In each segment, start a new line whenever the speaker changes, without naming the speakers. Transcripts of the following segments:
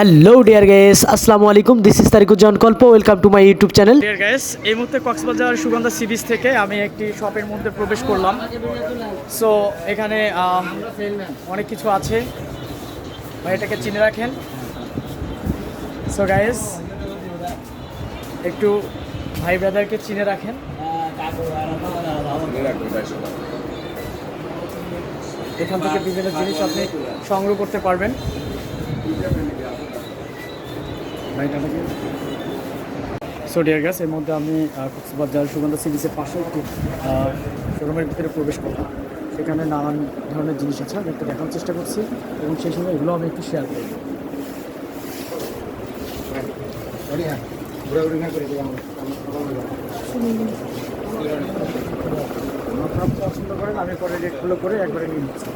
Hello dear guys, আসসালামু আলাইকুম। This is Tariquzzaman কল্প। Welcome to my YouTube channel.
Deer guys, এই মুহূর্তে কক্সবাজার সুগন্ধা সি বিচ থেকে আমি একটি শপের মধ্যে প্রবেশ করলাম। সো এখানে অনেক কিছু আছে, ভাই এটাকে চিনে রাখেন। সো গাইস, একটু ভাই ব্রাদারকে চিনে রাখেন। এখান থেকে বিভিন্ন জিনিস আপনি সংগ্রহ করতে পারবেন। সো ডিয়ার গাইস, এর মধ্যে আমি কক্সবাজার সুগন্ধা সি বিচের পাশে একটি শোরুমের ভিতরে প্রবেশ করলাম। সেখানে নানান ধরনের জিনিস আছে, আমি একটু দেখার চেষ্টা করছি এবং সেই সঙ্গে এগুলো আমি একটু শেয়ার করি। আপনারা পছন্দ করেন, আমি পরে রেটগুলো করে একবারে নিয়ে নিচ্ছি।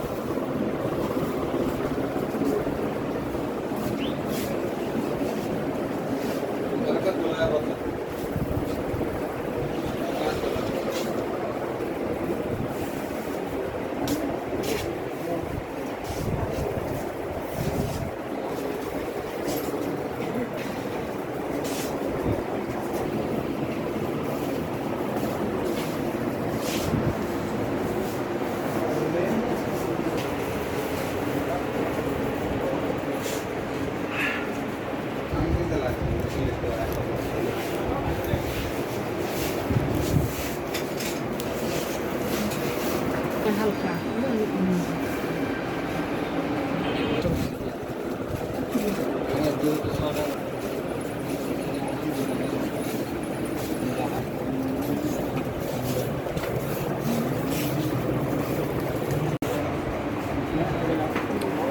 হালকা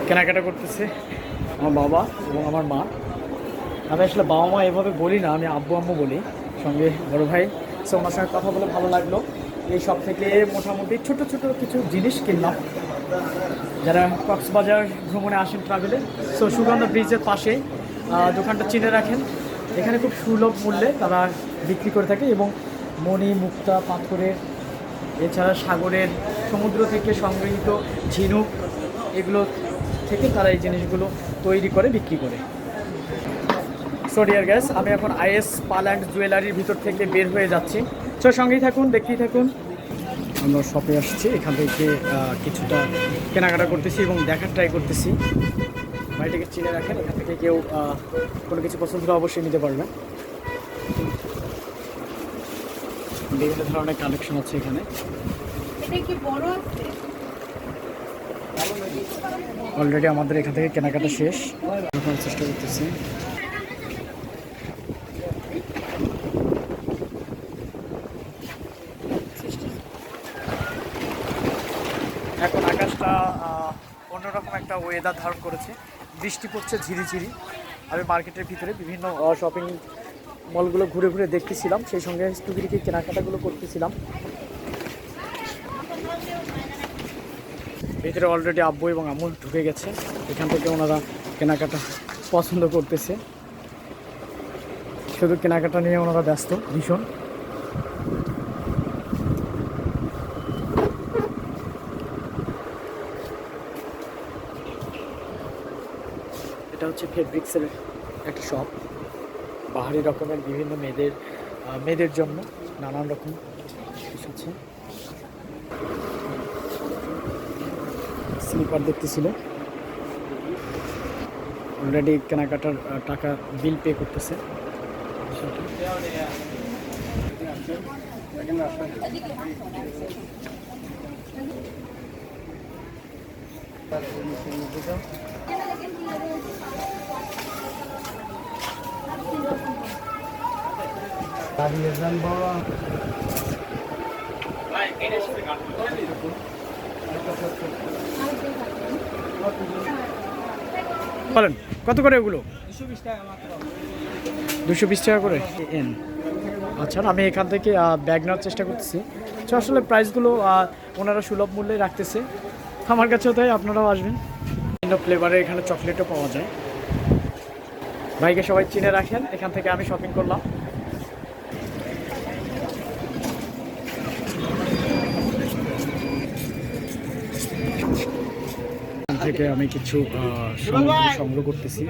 কেনাকাটা করতেছে আমার বাবা এবং আমার মা। আমি আসলে বাবা মা এভাবে বলি না, আমি আব্বু আম্মু বলি, সঙ্গে বড় ভাই। সো ওনার সঙ্গে কথা বলে ভালো লাগলো। এই সব থেকে মোটামুটি ছোট ছোট কিছু জিনিস কিনলাম। যারা কক্সবাজার ভ্রমণে আসেন ট্রাভেলে, সো সুগন্ধা ব্রিজের পাশে দোকানটা চিনে রাখেন। এখানে খুব সুলভ মূল্যে তারা বিক্রি করে থাকে এবং মণি, মুক্তা, পাথরের, এছাড়া সাগরের, সমুদ্র থেকে সংগৃহীত ঝিনুক, এগুলো থেকে তারা এই জিনিসগুলো তৈরি করে বিক্রি করে। সো ডিয়ার গাইস, আমি এখন আইএস পাল অ্যান্ড জুয়েলারির ভিতর থেকে বের হয়ে যাচ্ছি। সো সঙ্গেই থাকুন, দেখতেই থাকুন। আমরা শপে আসছি, এখান থেকে কিছুটা কেনাকাটা করতেছি এবং দেখার ট্রাই করতেছি। বাড়িটাকে চিনে রাখেন, এখান থেকে কেউ কোনো কিছু পছন্দ হলে অবশ্যই নিতে পারবেন। বিভিন্ন ধরনের কালেকশন আছে এখানে।
এটা কি বড় আছে?
অলরেডি আমাদের এখান থেকে কেনাকাটা শেষ, দেখার চেষ্টা করতেছি। এখন আকাশটা অন্যরকম একটা ওয়েদার ধারণ করেছে, বৃষ্টি পড়ছে ঝিরিঝিরি। আমি মার্কেটের ভিতরে বিভিন্ন শপিং মলগুলো ঘুরে ঘুরে দেখতেছিলাম, সেই সঙ্গে টুকিটিকি কেনাকাটাগুলো করতেছিলাম। ভিতরে অলরেডি আব্বু এবং আম্মু ঢুকে গেছে, এখান থেকে ওনারা কেনাকাটা পছন্দ করতেছে। শুধু কেনাকাটা নিয়ে ওনারা ব্যস্ত ভীষণ। এটা হচ্ছে ফেব্রিক্সের একটা শপ। বাহারি রকমের বিভিন্ন মেয়েদের জন্য নানান রকম জিনিস আছে। স্লিপার দেখতেছিল, অলরেডি কেনাকাটার টাকা বিল পে করতেছে। বলেন কত করে ওগুলো? 220 টাকা করে এন। আচ্ছা, আমি এখান থেকে ব্যাগ নেওয়ার চেষ্টা করতেছি। তো আসলে প্রাইসগুলো ওনারা সুলভ মূল্যে রাখতেছে, আমার কাছেও তাই। আপনারাও আসবেন। বিভিন্ন ফ্লেভারে এখানে চকলেটও পাওয়া যায়। ভাইকে সবাই চিনে রাখেন, এখান থেকে আমি শপিং করলাম। থেকে আমি কিছু সামগ্রী সংগ্রহ করতেছি।